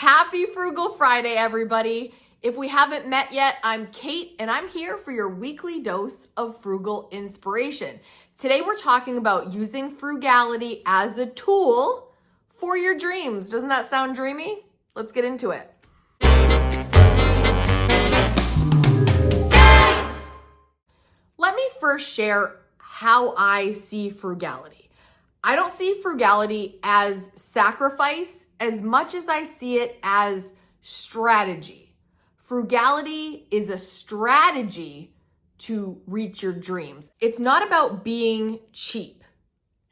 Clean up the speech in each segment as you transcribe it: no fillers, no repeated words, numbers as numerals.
Happy Frugal Friday, everybody. If we haven't met yet, I'm Kate, and I'm here for your weekly dose of frugal inspiration. Today, we're talking about using frugality as a tool for your dreams. Doesn't that sound dreamy? Let's get into it. Let me first share how I see frugality. I don't see frugality as sacrifice as much as I see it as strategy. Frugality is a strategy to reach your dreams. It's not about being cheap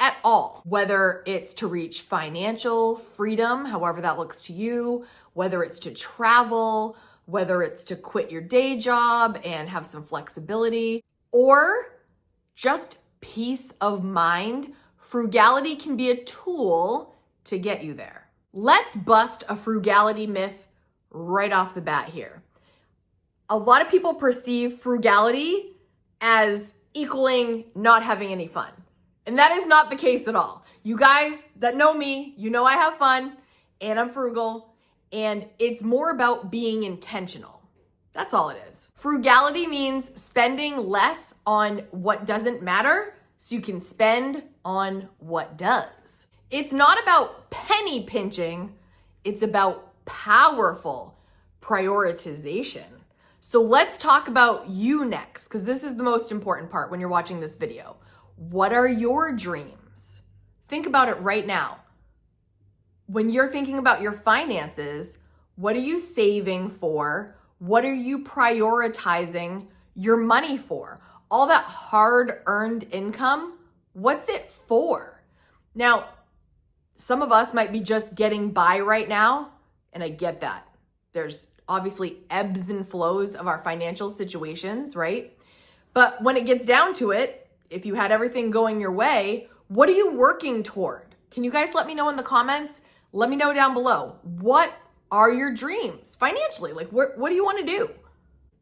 at all, whether it's to reach financial freedom, however that looks to you, whether it's to travel, whether it's to quit your day job and have some flexibility, or just peace of mind. Frugality can be a tool to get you there. Let's bust a frugality myth right off the bat here. A lot of people perceive frugality as equaling not having any fun. And that is not the case at all. You guys that know me, you know I have fun and I'm frugal, and it's more about being intentional. That's all it is. Frugality means spending less on what doesn't matter so you can spend on what does. It's not about penny pinching, it's about powerful prioritization. So let's talk about you next, because this is the most important part when you're watching this video. What are your dreams? Think about it right now. When you're thinking about your finances, what are you saving for? What are you prioritizing your money for? All that hard-earned income, what's it for? Now, some of us might be just getting by right now, and I get that. There's obviously ebbs and flows of our financial situations, right? But when it gets down to it, if you had everything going your way, what are you working toward? Can you guys let me know in the comments? Let me know down below. What are your dreams financially? Like, what do you want to do?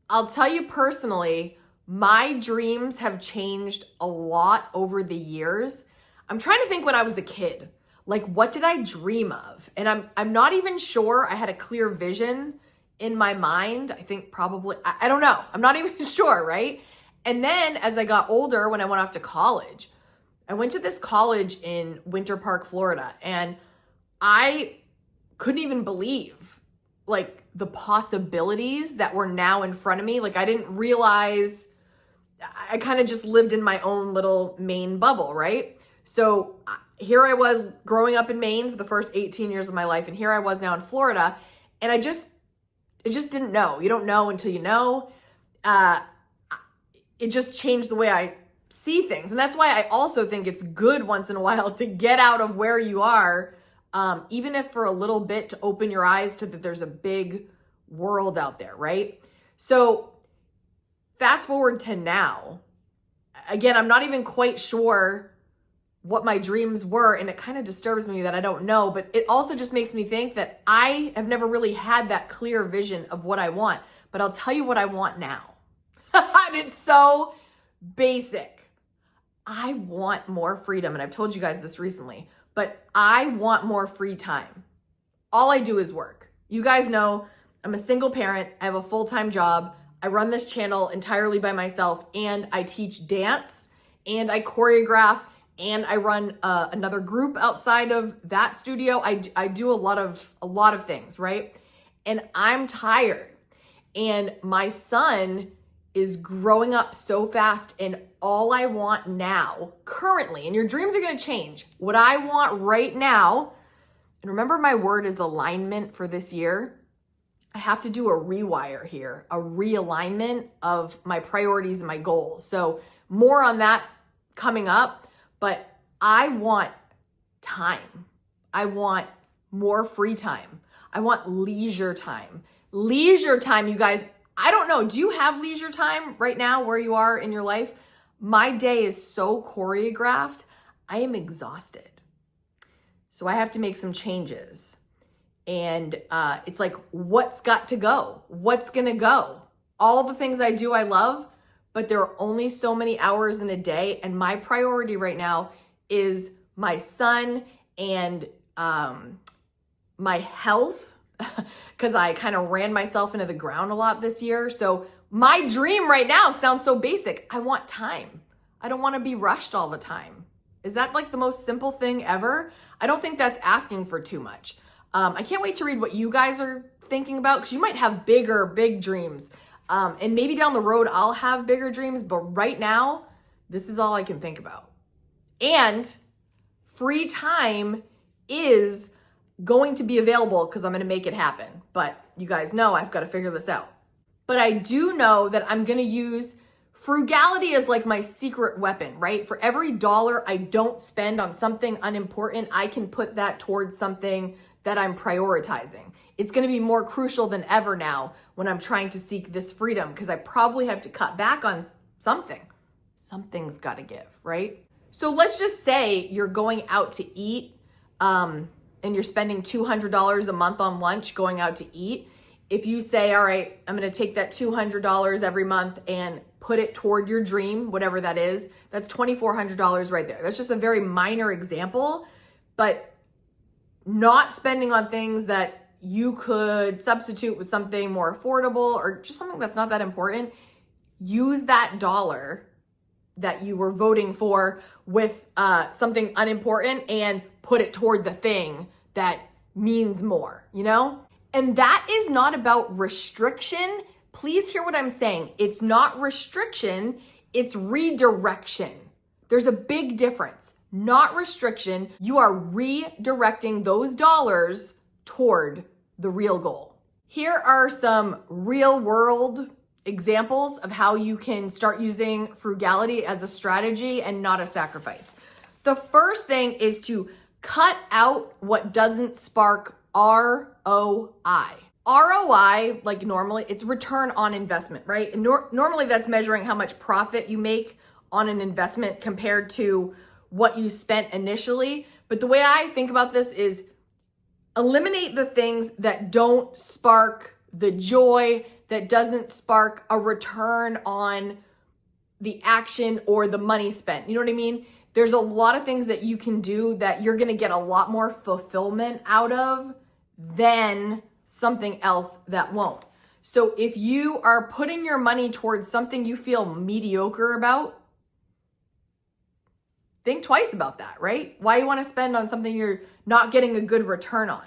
I'll tell you personally, my dreams have changed a lot over the years. I'm trying to think when I was a kid, like what did I dream of? And I'm not even sure I had a clear vision in my mind. I think probably, I don't know. I'm not even sure, right? And then as I got older, when I went off to college, I went to this college in Winter Park, Florida, and I couldn't even believe like the possibilities that were now in front of me. Like I didn't realize, I kind of just lived in my own little Maine bubble, right? So here I was growing up in Maine for the first 18 years of my life, and here I was now in Florida, and it just didn't know. You don't know until you know. It just changed the way I see things. And that's why I also think it's good once in a while to get out of where you are, even if for a little bit, to open your eyes to that there's a big world out there, right? So fast forward to now. Again, I'm not even quite sure what my dreams were, and it kind of disturbs me that I don't know, but it also just makes me think that I have never really had that clear vision of what I want. But I'll tell you what I want now. And it's so basic. I want more freedom, and I've told you guys this recently, but I want more free time. All I do is work. You guys know I'm a single parent. I have a full-time job. I run this channel entirely by myself, and I teach dance, and I choreograph, and I run another group outside of that studio. I do a lot of things, right? And I'm tired. And my son is growing up so fast, and all I want now, currently, and your dreams are going to change. What I want right now, and remember my word is alignment for this year. I have to do a rewire here, a realignment of my priorities and my goals. So more on that coming up, but I want time. I want more free time. I want leisure time. Leisure time, you guys. I don't know. Do you have leisure time right now where you are in your life? My day is so choreographed. I am exhausted. So I have to make some changes. And it's like, what's got to go? What's going to go? All the things I do, I love, but there are only so many hours in a day. And my priority right now is my son and my health because I kind of ran myself into the ground a lot this year. So my dream right now sounds so basic. I want time. I don't want to be rushed all the time. Is that like the most simple thing ever? I don't think that's asking for too much. I can't wait to read what you guys are thinking about, because you might have big dreams. And maybe down the road, I'll have bigger dreams. But right now, this is all I can think about. And free time is going to be available because I'm going to make it happen. But you guys know I've got to figure this out. But I do know that I'm going to use frugality as like my secret weapon, right? For every dollar I don't spend on something unimportant, I can put that towards something that I'm prioritizing. It's going to be more crucial than ever now when I'm trying to seek this freedom, because I probably have to cut back on something. Something's got to give, right? So let's just say you're going out to eat, and you're spending $200 a month on lunch going out to eat. If you say, all right, I'm going to take that $200 every month and put it toward your dream, whatever that is, that's $2,400 right there. That's just a very minor example, but not spending on things that you could substitute with something more affordable or just something that's not that important. Use that dollar that you were voting for with something unimportant and put it toward the thing that means more, you know? And that is not about restriction. Please hear what I'm saying. It's not restriction, it's redirection. There's a big difference. Not restriction. You are redirecting those dollars toward the real goal. Here are some real world examples of how you can start using frugality as a strategy and not a sacrifice. The first thing is to cut out what doesn't spark ROI. ROI, like normally, it's return on investment, right? And normally that's measuring how much profit you make on an investment compared to what you spent initially. But the way I think about this is eliminate the things that don't spark the joy, that doesn't spark a return on the action or the money spent. You know what I mean? There's a lot of things that you can do that you're going to get a lot more fulfillment out of than something else that won't. So if you are putting your money towards something you feel mediocre about, think twice about that, right? Why you want to spend on something you're not getting a good return on.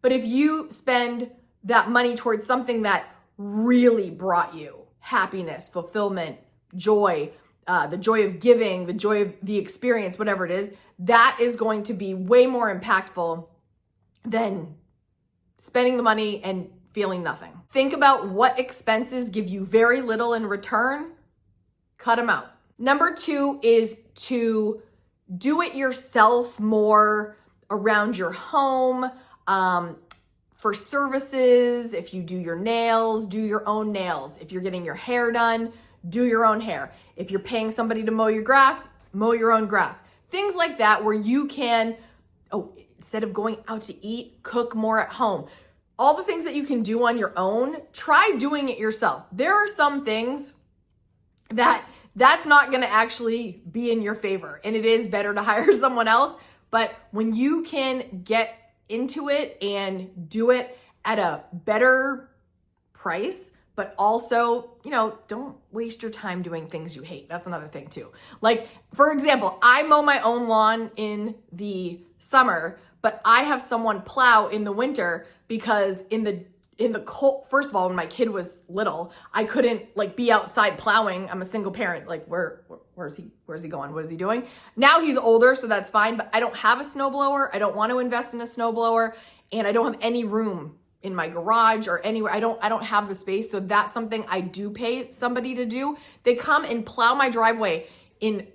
But if you spend that money towards something that really brought you happiness, fulfillment, joy, the joy of giving, the joy of the experience, whatever it is, that is going to be way more impactful than spending the money and feeling nothing. Think about what expenses give you very little in return. Cut them out. Number 2 is to do it yourself more around your home. For services, if you do your nails, do your own nails. If you're getting your hair done, do your own hair. If you're paying somebody to mow your grass, mow your own grass. Things like that where you can, instead of going out to eat, cook more at home. All the things that you can do on your own, try doing it yourself. There are some things that's not going to actually be in your favor, and it is better to hire someone else. But when you can get into it and do it at a better price, but also, don't waste your time doing things you hate. That's another thing too. Like, for example, I mow my own lawn in the summer, but I have someone plow in the winter because in the cold, first of all, when my kid was little, I couldn't be outside plowing. I'm a single parent. Like, where's he going? What is he doing? Now he's older, so that's fine, but I don't have a snowblower. I don't want to invest in a snowblower, and I don't have any room in my garage or anywhere. I don't have the space. So that's something I do pay somebody to do. They come and plow my driveway in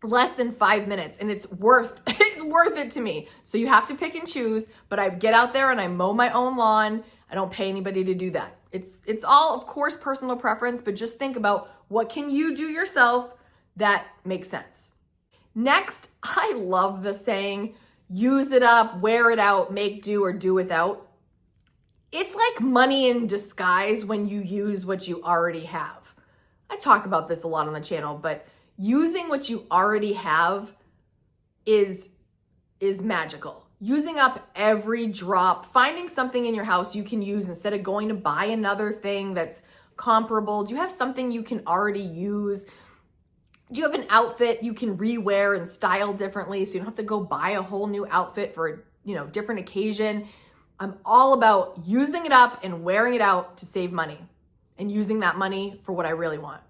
less than 5 minutes, and it's worth it to me. So you have to pick and choose, but I get out there and I mow my own lawn. I don't pay anybody to do that. It's all, of course, personal preference, but just think about what can you do yourself that makes sense. Next, I love the saying, use it up, wear it out, make do or do without. It's like money in disguise when you use what you already have. I talk about this a lot on the channel, but using what you already have is magical. Using up every drop, finding something in your house you can use instead of going to buy another thing that's comparable. Do you have something you can already use? Do you have an outfit you can rewear and style differently so you don't have to go buy a whole new outfit for a different occasion? I'm all about using it up and wearing it out to save money and using that money for what I really want.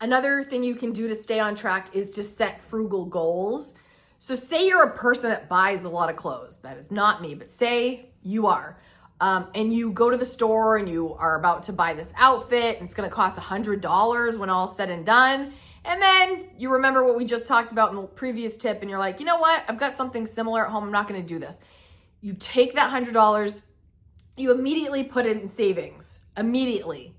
Another thing you can do to stay on track is to set frugal goals. So say you're a person that buys a lot of clothes. That is not me, but say you are. And you go to the store and you are about to buy this outfit and it's gonna cost $100 when all's said and done. And then you remember what we just talked about in the previous tip and you're like, you know what? I've got something similar at home. I'm not gonna do this. You take that $100, you immediately put it in savings. Immediately.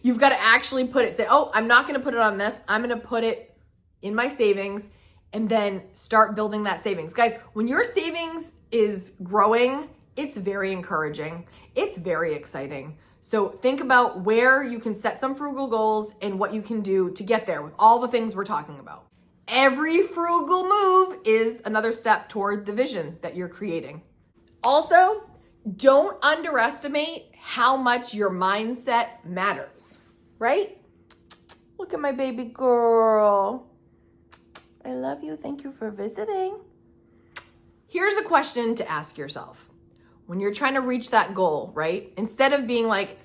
You've got to actually say, oh, I'm not gonna put it on this. I'm gonna put it in my savings and then start building that savings. Guys, when your savings is growing, it's very encouraging. It's very exciting. So think about where you can set some frugal goals and what you can do to get there with all the things we're talking about. Every frugal move is another step toward the vision that you're creating. Also, don't underestimate how much your mindset matters, right? Look at my baby girl. I love you. Thank you for visiting. Here's a question to ask yourself. When you're trying to reach that goal, right? Instead of being like,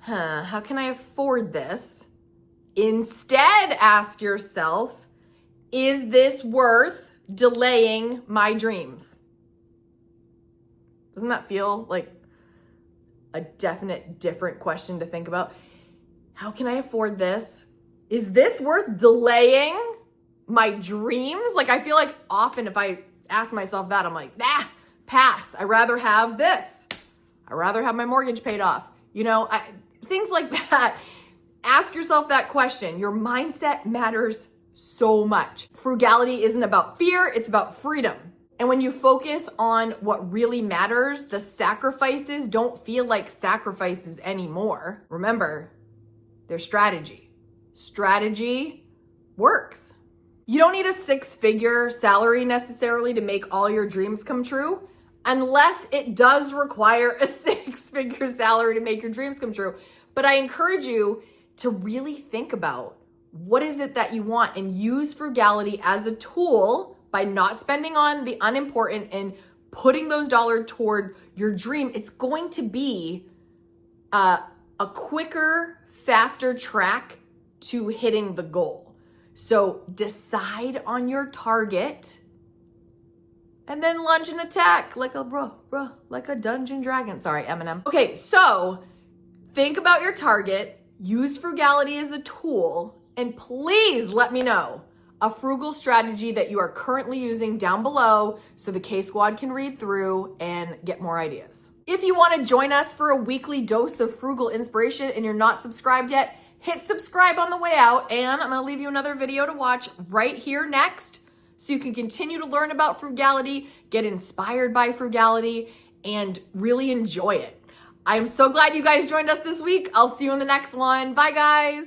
how can I afford this? Instead, ask yourself, is this worth delaying my dreams? Doesn't that feel like a definite different question to think about? How can I afford this? Is this worth delaying my dreams? Like, I feel like often if I ask myself that, I'm like, pass. I'd rather have this. I'd rather have my mortgage paid off. Things like that. Ask yourself that question. Your mindset matters so much. Frugality isn't about fear, it's about freedom. And when you focus on what really matters, the sacrifices don't feel like sacrifices anymore. Remember, they're strategy. Strategy works. You don't need a 6-figure salary necessarily to make all your dreams come true, unless it does require a 6-figure salary to make your dreams come true. But I encourage you to really think about what is it that you want and use frugality as a tool by not spending on the unimportant and putting those dollars toward your dream. It's going to be a quicker, faster track to hitting the goal. So decide on your target and then lunge and attack like a dungeon dragon. Sorry, Eminem. Okay, so think about your target, use frugality as a tool, and please let me know a frugal strategy that you are currently using down below so the KSquad can read through and get more ideas. If you want to join us for a weekly dose of frugal inspiration and you're not subscribed yet, hit subscribe on the way out, and I'm going to leave you another video to watch right here next so you can continue to learn about frugality, get inspired by frugality, and really enjoy it. I'm so glad you guys joined us this week. I'll see you in the next one. Bye, guys.